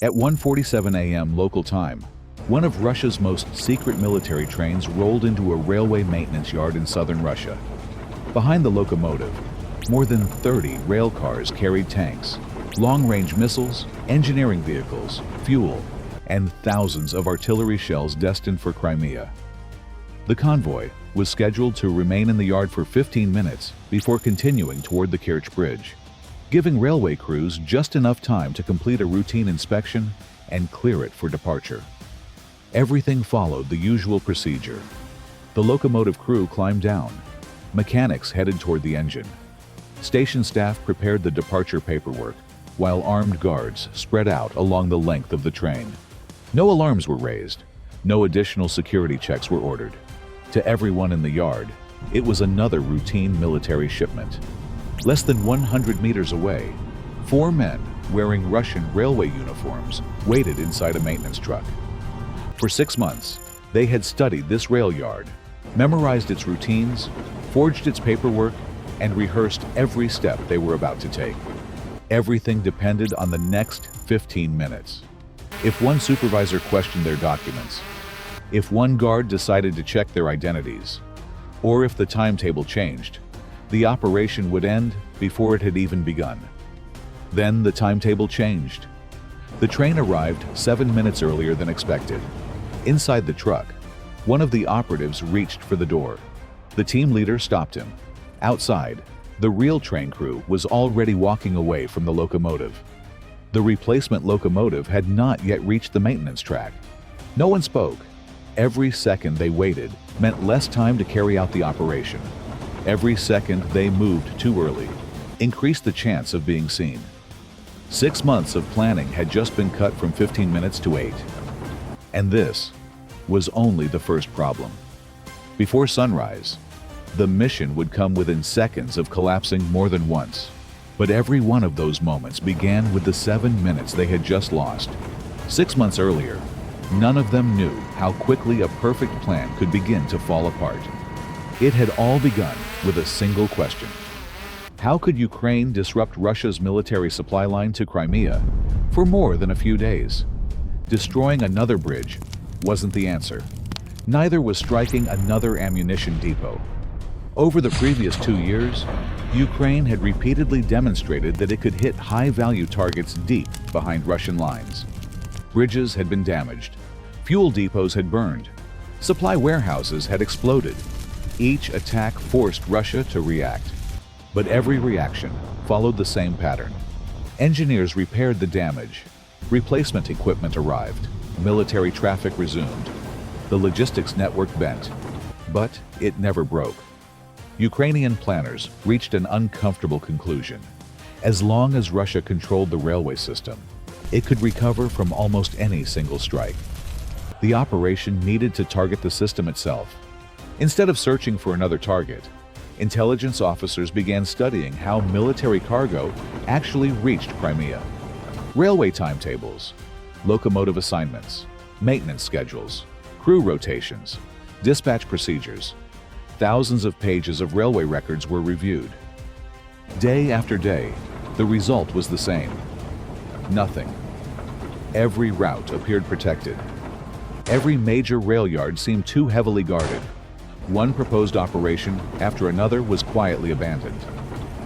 At 1:47 a.m. local time, one of Russia's most secret military trains rolled into a railway maintenance yard in southern Russia. Behind the locomotive, more than 30 rail cars carried tanks, long-range missiles, engineering vehicles, fuel, and thousands of artillery shells destined for Crimea. The convoy was scheduled to remain in the yard for 15 minutes before continuing toward the Kerch Bridge, giving railway crews just enough time to complete a routine inspection and clear it for departure. Everything followed the usual procedure. The locomotive crew climbed down. Mechanics headed toward the engine. Station staff prepared the departure paperwork, while armed guards spread out along the length of the train. No alarms were raised. No additional security checks were ordered. To everyone in the yard, it was another routine military shipment. Less than 100 meters away, 4 men wearing Russian railway uniforms waited inside a maintenance truck. For 6 months, they had studied this rail yard, memorized its routines, forged its paperwork, and rehearsed every step they were about to take. Everything depended on the next 15 minutes. If one supervisor questioned their documents, if one guard decided to check their identities, or if the timetable changed, the operation would end before it had even begun. Then the timetable changed. The train arrived 7 minutes earlier than expected. Inside the truck, one of the operatives reached for the door. The team leader stopped him. Outside, the real train crew was already walking away from the locomotive. The replacement locomotive had not yet reached the maintenance track. No one spoke. Every second they waited meant less time to carry out the operation. Every second they moved too early increased the chance of being seen. 6 months of planning had just been cut from 15 minutes to 8. And this was only the first problem. Before sunrise, the mission would come within seconds of collapsing more than once. But every one of those moments began with the 7 minutes they had just lost. 6 months earlier, none of them knew how quickly a perfect plan could begin to fall apart. It had all begun with a single question. How could Ukraine disrupt Russia's military supply line to Crimea for more than a few days? Destroying another bridge wasn't the answer. Neither was striking another ammunition depot. Over the previous 2 years, Ukraine had repeatedly demonstrated that it could hit high-value targets deep behind Russian lines. Bridges had been damaged. Fuel depots had burned. Supply warehouses had exploded. Each attack forced Russia to react. But every reaction followed the same pattern. Engineers repaired the damage. Replacement equipment arrived. Military traffic resumed. The logistics network bent. But it never broke. Ukrainian planners reached an uncomfortable conclusion. As long as Russia controlled the railway system, it could recover from almost any single strike. The operation needed to target the system itself. Instead of searching for another target, intelligence officers began studying how military cargo actually reached Crimea. Railway timetables, locomotive assignments, maintenance schedules, crew rotations, dispatch procedures. Thousands of pages of railway records were reviewed. Day after day, the result was the same. Nothing. Every route appeared protected. Every major rail yard seemed too heavily guarded. One proposed operation after another was quietly abandoned.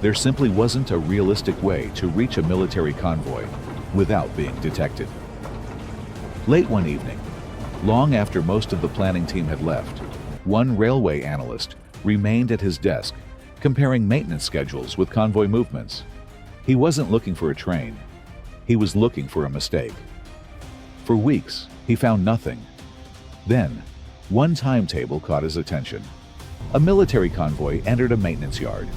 There simply wasn't a realistic way to reach a military convoy without being detected. Late one evening, long after most of the planning team had left, one railway analyst remained at his desk, comparing maintenance schedules with convoy movements. He wasn't looking for a train. He was looking for a mistake. For weeks, he found nothing. Then, one timetable caught his attention. A military convoy entered a maintenance yard.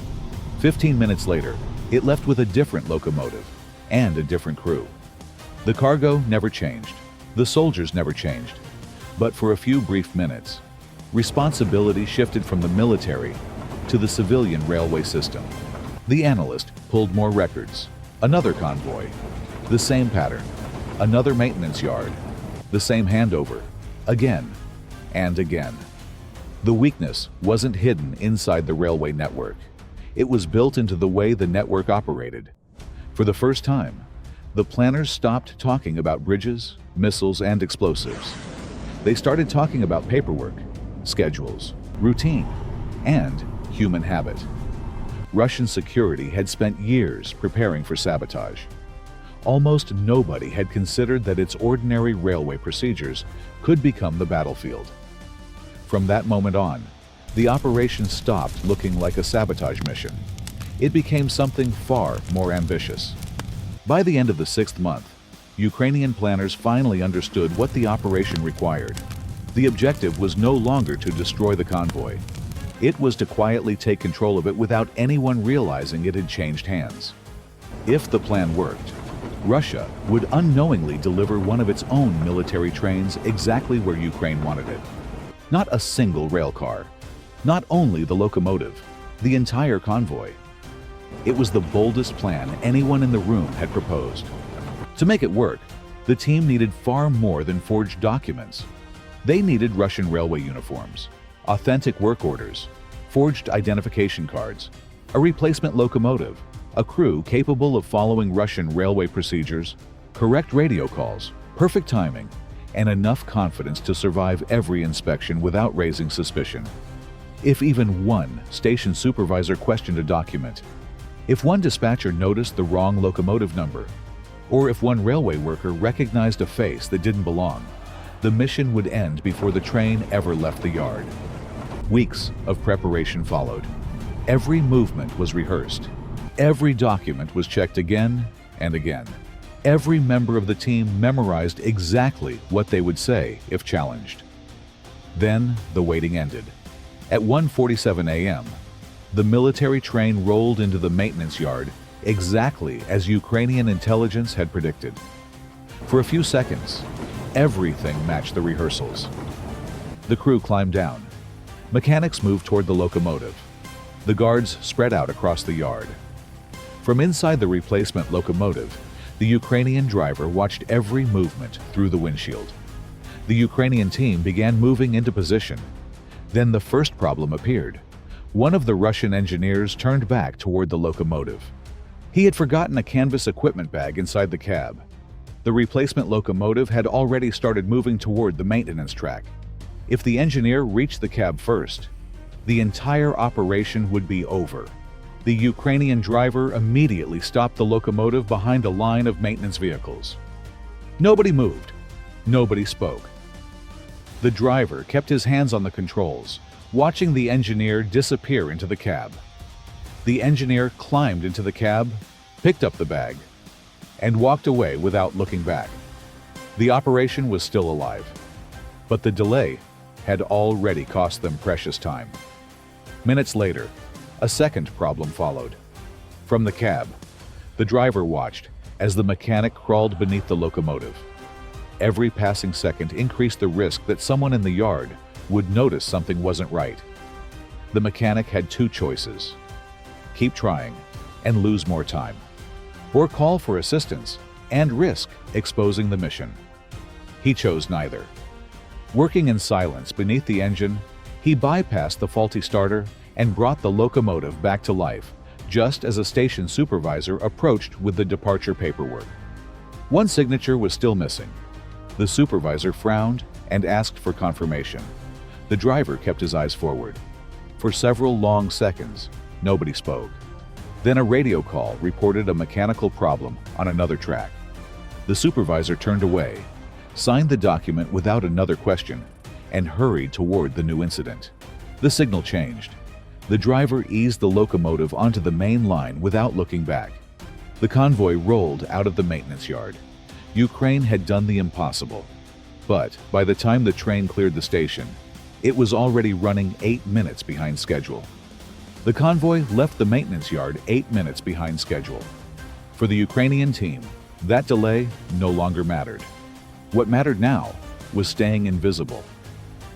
15 minutes later, it left with a different locomotive and a different crew. The cargo never changed. The soldiers never changed. But for a few brief minutes, responsibility shifted from the military to the civilian railway system. The analyst pulled more records. Another convoy. The same pattern. Another maintenance yard. The same handover. Again and again. The weakness wasn't hidden inside the railway network. It was built into the way the network operated. For the first time, The planners stopped talking about bridges, missiles, and explosives. They started talking about paperwork, schedules, routine, and human habit. Russian security had spent years preparing for sabotage. Almost nobody had considered that its ordinary railway procedures could become the battlefield. From that moment on, the operation stopped looking like a sabotage mission. It became something far more ambitious. By the end of the 6th month, Ukrainian planners finally understood what the operation required. The objective was no longer to destroy the convoy. It was to quietly take control of it without anyone realizing it had changed hands. If the plan worked, Russia would unknowingly deliver one of its own military trains exactly where Ukraine wanted it. Not a single rail car, not only the locomotive, the entire convoy. It was the boldest plan anyone in the room had proposed. To make it work, the team needed far more than forged documents. They needed Russian railway uniforms, authentic work orders, forged identification cards, a replacement locomotive, a crew capable of following Russian railway procedures, correct radio calls, perfect timing, and enough confidence to survive every inspection without raising suspicion. If even one station supervisor questioned a document, if one dispatcher noticed the wrong locomotive number, or if one railway worker recognized a face that didn't belong, the mission would end before the train ever left the yard. Weeks of preparation followed. Every movement was rehearsed. Every document was checked again and again. Every member of the team memorized exactly what they would say if challenged. Then the waiting ended. At 1:47 a.m., the military train rolled into the maintenance yard exactly as Ukrainian intelligence had predicted. For a few seconds, everything matched the rehearsals. The crew climbed down. Mechanics moved toward the locomotive. The guards spread out across the yard. From inside the replacement locomotive, the Ukrainian driver watched every movement through the windshield. The Ukrainian team began moving into position. Then the first problem appeared. One of the Russian engineers turned back toward the locomotive. He had forgotten a canvas equipment bag inside the cab. The replacement locomotive had already started moving toward the maintenance track. If the engineer reached the cab first, the entire operation would be over. The Ukrainian driver immediately stopped the locomotive behind a line of maintenance vehicles. Nobody moved. Nobody spoke. The driver kept his hands on the controls, watching the engineer disappear into the cab. The engineer climbed into the cab, picked up the bag, and walked away without looking back. The operation was still alive, but the delay had already cost them precious time. Minutes later, a second problem followed. From the cab, the driver watched as the mechanic crawled beneath the locomotive. Every passing second increased the risk that someone in the yard would notice something wasn't right. The mechanic had two choices: keep trying and lose more time, or call for assistance and risk exposing the mission. He chose neither. Working in silence beneath the engine, he bypassed the faulty starter and brought the locomotive back to life, just as a station supervisor approached with the departure paperwork. One signature was still missing. The supervisor frowned and asked for confirmation. The driver kept his eyes forward. For several long seconds, nobody spoke. Then a radio call reported a mechanical problem on another track. The supervisor turned away, signed the document without another question, and hurried toward the new incident. The signal changed. The driver eased the locomotive onto the main line without looking back. The convoy rolled out of the maintenance yard. Ukraine had done the impossible. But by the time the train cleared the station, it was already running 8 minutes behind schedule. The convoy left the maintenance yard 8 minutes behind schedule. For the Ukrainian team, that delay no longer mattered. What mattered now was staying invisible.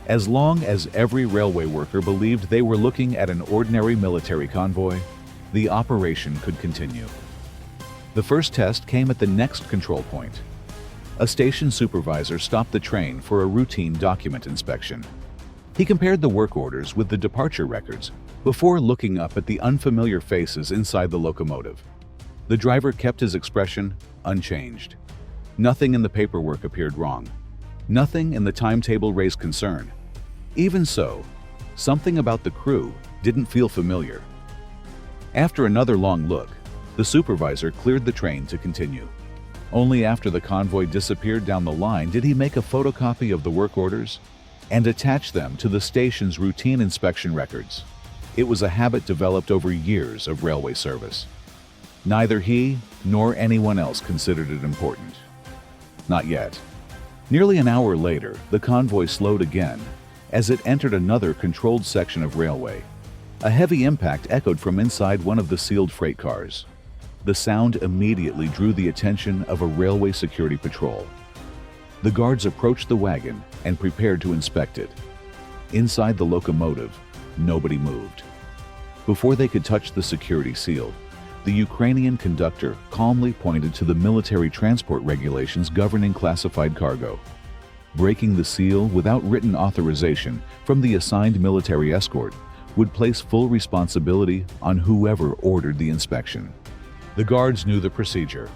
As long as every railway worker believed they were looking at an ordinary military convoy, the operation could continue. The first test came at the next control point. A station supervisor stopped the train for a routine document inspection. He compared the work orders with the departure records before looking up at the unfamiliar faces inside the locomotive. The driver kept his expression unchanged. Nothing in the paperwork appeared wrong. Nothing in the timetable raised concern. Even so, something about the crew didn't feel familiar. After another long look, the supervisor cleared the train to continue. Only after the convoy disappeared down the line did he make a photocopy of the work orders and attach them to the station's routine inspection records. It was a habit developed over years of railway service. Neither he nor anyone else considered it important. Not yet. Nearly an hour later, the convoy slowed again as it entered another controlled section of railway. A heavy impact echoed from inside one of the sealed freight cars. The sound immediately drew the attention of a railway security patrol. The guards approached the wagon and prepared to inspect it. Inside the locomotive, nobody moved. Before they could touch the security seal, the Ukrainian conductor calmly pointed to the military transport regulations governing classified cargo. Breaking the seal without written authorization from the assigned military escort would place full responsibility on whoever ordered the inspection. The guards knew the procedure.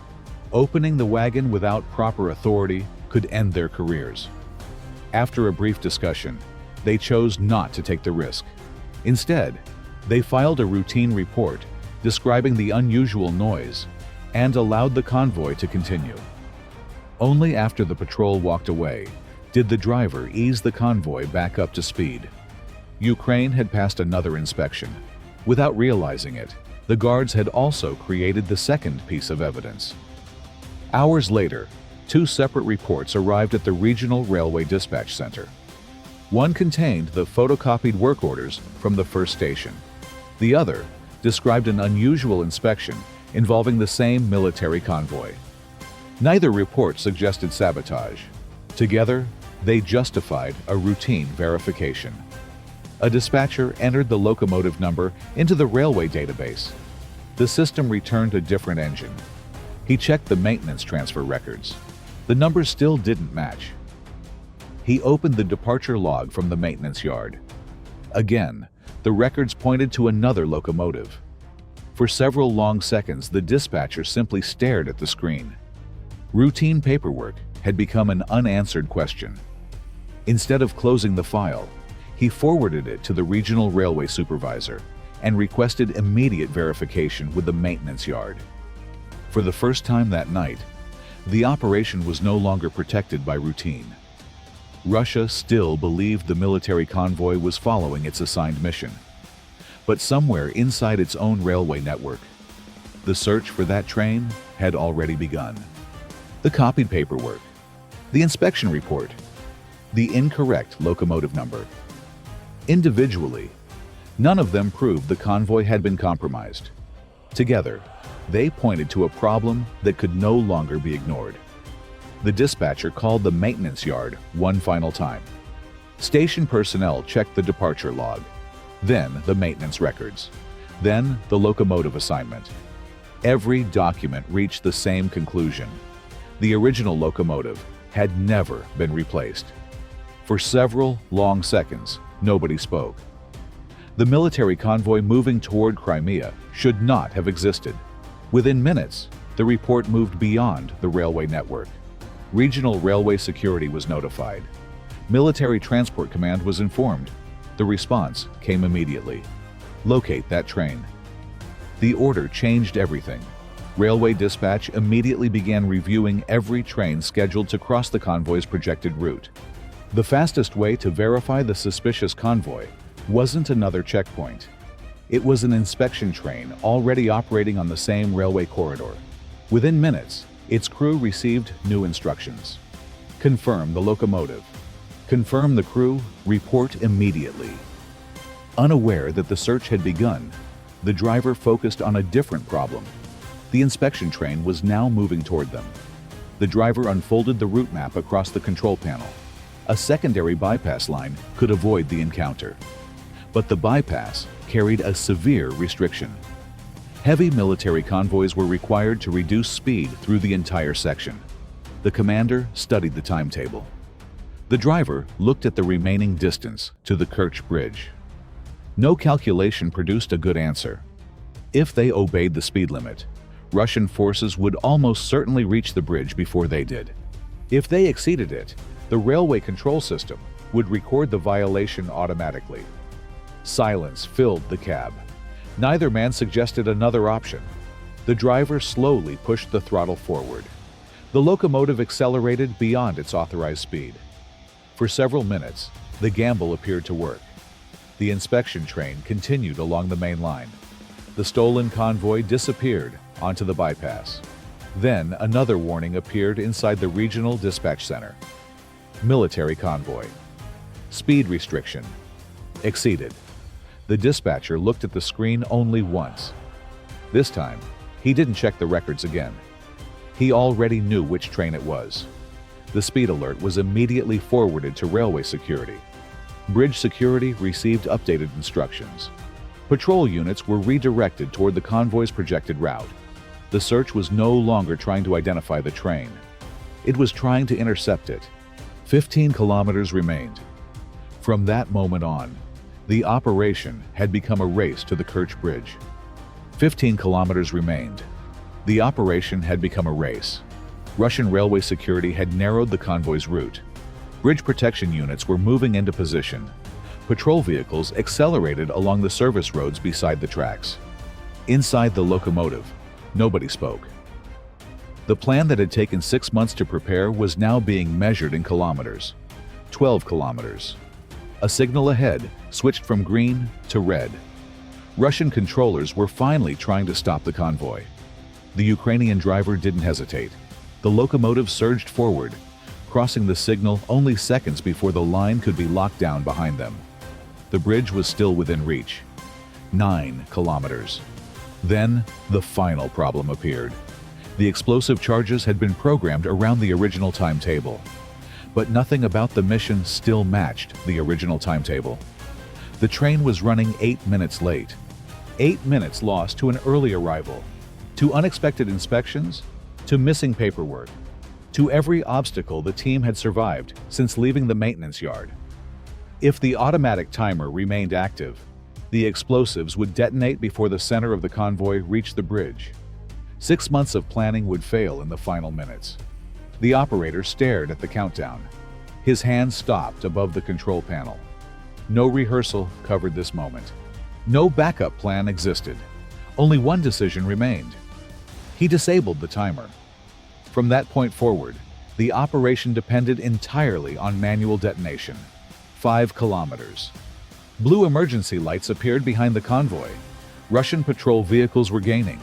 Opening the wagon without proper authority could end their careers. After a brief discussion, they chose not to take the risk. Instead, they filed a routine report describing the unusual noise and allowed the convoy to continue. Only after the patrol walked away did the driver ease the convoy back up to speed. Ukraine had passed another inspection. Without realizing it, the guards had also created the second piece of evidence. Hours later, two separate reports arrived at the Regional Railway Dispatch Center. One contained the photocopied work orders from the first station. The other described an unusual inspection involving the same military convoy. Neither report suggested sabotage. Together, they justified a routine verification. A dispatcher entered the locomotive number into the railway database. The system returned a different engine. He checked the maintenance transfer records. The numbers still didn't match. He opened the departure log from the maintenance yard. Again, the records pointed to another locomotive. For several long seconds, the dispatcher simply stared at the screen. Routine paperwork had become an unanswered question. Instead of closing the file, he forwarded it to the regional railway supervisor and requested immediate verification with the maintenance yard. For the first time that night, the operation was no longer protected by routine. Russia still believed the military convoy was following its assigned mission. But somewhere inside its own railway network, the search for that train had already begun. The copied paperwork, the inspection report, the incorrect locomotive number. Individually, none of them proved the convoy had been compromised. Together, they pointed to a problem that could no longer be ignored. The dispatcher called the maintenance yard one final time. Station personnel checked the departure log, then the maintenance records, then the locomotive assignment. Every document reached the same conclusion. The original locomotive had never been replaced. For several long seconds, nobody spoke. The military convoy moving toward Crimea should not have existed. Within minutes, the report moved beyond the railway network. Regional Railway Security was notified. Military Transport Command was informed. The response came immediately. Locate that train. The order changed everything. Railway Dispatch immediately began reviewing every train scheduled to cross the convoy's projected route. The fastest way to verify the suspicious convoy wasn't another checkpoint. It was an inspection train already operating on the same railway corridor. Within minutes, its crew received new instructions. Confirm the locomotive. Confirm the crew. Report immediately. Unaware that the search had begun, the driver focused on a different problem. The inspection train was now moving toward them. The driver unfolded the route map across the control panel. A secondary bypass line could avoid the encounter. But the bypass carried a severe restriction. Heavy military convoys were required to reduce speed through the entire section. The commander studied the timetable. The driver looked at the remaining distance to the Kerch Bridge. No calculation produced a good answer. If they obeyed the speed limit, Russian forces would almost certainly reach the bridge before they did. If they exceeded it, the railway control system would record the violation automatically. Silence filled the cab. Neither man suggested another option. The driver slowly pushed the throttle forward. The locomotive accelerated beyond its authorized speed. For several minutes, the gamble appeared to work. The inspection train continued along the main line. The stolen convoy disappeared onto the bypass. Then another warning appeared inside the regional dispatch center. Military convoy. Speed restriction. Exceeded. The dispatcher looked at the screen only once. This time, he didn't check the records again. He already knew which train it was. The speed alert was immediately forwarded to railway security. Bridge security received updated instructions. Patrol units were redirected toward the convoy's projected route. The search was no longer trying to identify the train. It was trying to intercept it. 15 kilometers remained. From that moment on, the operation had become a race to the Kerch Bridge. 15 kilometers remained. The operation had become a race. Russian railway security had narrowed the convoy's route. Bridge protection units were moving into position. Patrol vehicles accelerated along the service roads beside the tracks. Inside the locomotive, nobody spoke. The plan that had taken 6 months to prepare was now being measured in kilometers. 12 kilometers. A signal ahead switched from green to red. Russian controllers were finally trying to stop the convoy. The Ukrainian driver didn't hesitate. The locomotive surged forward, crossing the signal only seconds before the line could be locked down behind them. The bridge was still within reach. 9 kilometers. Then, the final problem appeared. The explosive charges had been programmed around the original timetable. But nothing about the mission still matched the original timetable. The train was running 8 minutes late. 8 minutes lost to an early arrival, to unexpected inspections, to missing paperwork, to every obstacle the team had survived since leaving the maintenance yard. If the automatic timer remained active, the explosives would detonate before the center of the convoy reached the bridge. 6 months of planning would fail in the final minutes. The operator stared at the countdown. His hand stopped above the control panel. No rehearsal covered this moment. No backup plan existed. Only one decision remained. He disabled the timer. From that point forward, the operation depended entirely on manual detonation. 5 kilometers. Blue emergency lights appeared behind the convoy. Russian patrol vehicles were gaining.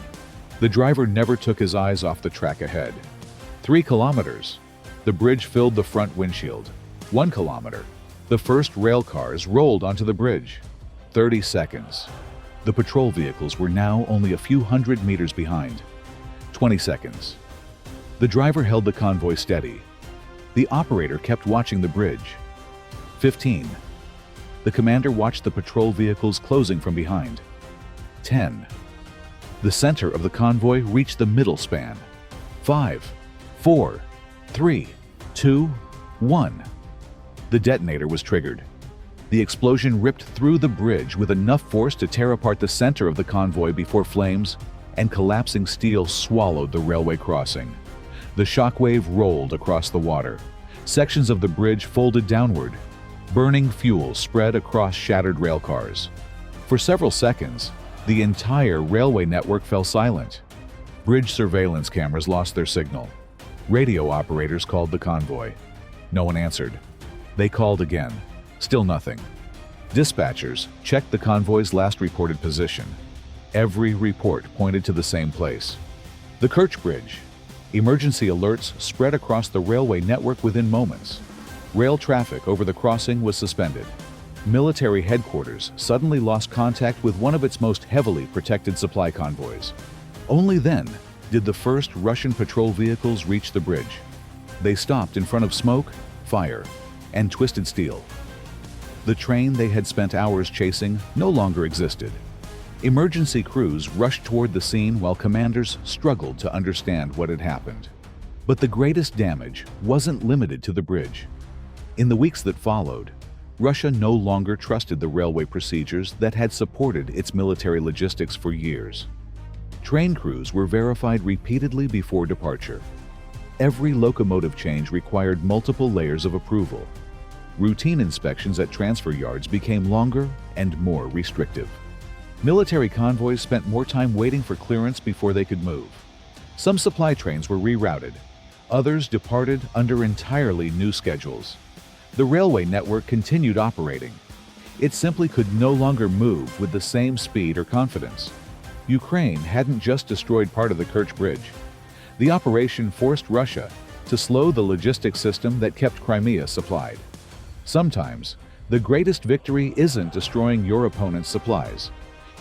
The driver never took his eyes off the track ahead. 3 kilometers. The bridge filled the front windshield. 1 kilometer. The first rail cars rolled onto the bridge. 30 seconds. The patrol vehicles were now only a few hundred meters behind. 20 seconds. The driver held the convoy steady. The operator kept watching the bridge. 15. The commander watched the patrol vehicles closing from behind. 10. The center of the convoy reached the middle span. 5, 4, 3, 2, 1. The detonator was triggered. The explosion ripped through the bridge with enough force to tear apart the center of the convoy before flames and collapsing steel swallowed the railway crossing. The shockwave rolled across the water. Sections of the bridge folded downward. Burning fuel spread across shattered rail cars. For several seconds, the entire railway network fell silent. Bridge surveillance cameras lost their signal. Radio operators called the convoy. No one answered. They called again. Still nothing. Dispatchers checked the convoy's last reported position. Every report pointed to the same place. The Kerch Bridge. Emergency alerts spread across the railway network within moments. Rail traffic over the crossing was suspended. Military headquarters suddenly lost contact with one of its most heavily protected supply convoys. Only then did the first Russian patrol vehicles reach the bridge. They stopped in front of smoke, fire, and twisted steel. The train they had spent hours chasing no longer existed. Emergency crews rushed toward the scene while commanders struggled to understand what had happened. But the greatest damage wasn't limited to the bridge. In the weeks that followed, Russia no longer trusted the railway procedures that had supported its military logistics for years. Train crews were verified repeatedly before departure. Every locomotive change required multiple layers of approval. Routine inspections at transfer yards became longer and more restrictive. Military convoys spent more time waiting for clearance before they could move. Some supply trains were rerouted. Others departed under entirely new schedules. The railway network continued operating. It simply could no longer move with the same speed or confidence. Ukraine hadn't just destroyed part of the Kerch Bridge. The operation forced Russia to slow the logistics system that kept Crimea supplied. Sometimes, the greatest victory isn't destroying your opponent's supplies.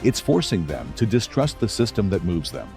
It's forcing them to distrust the system that moves them.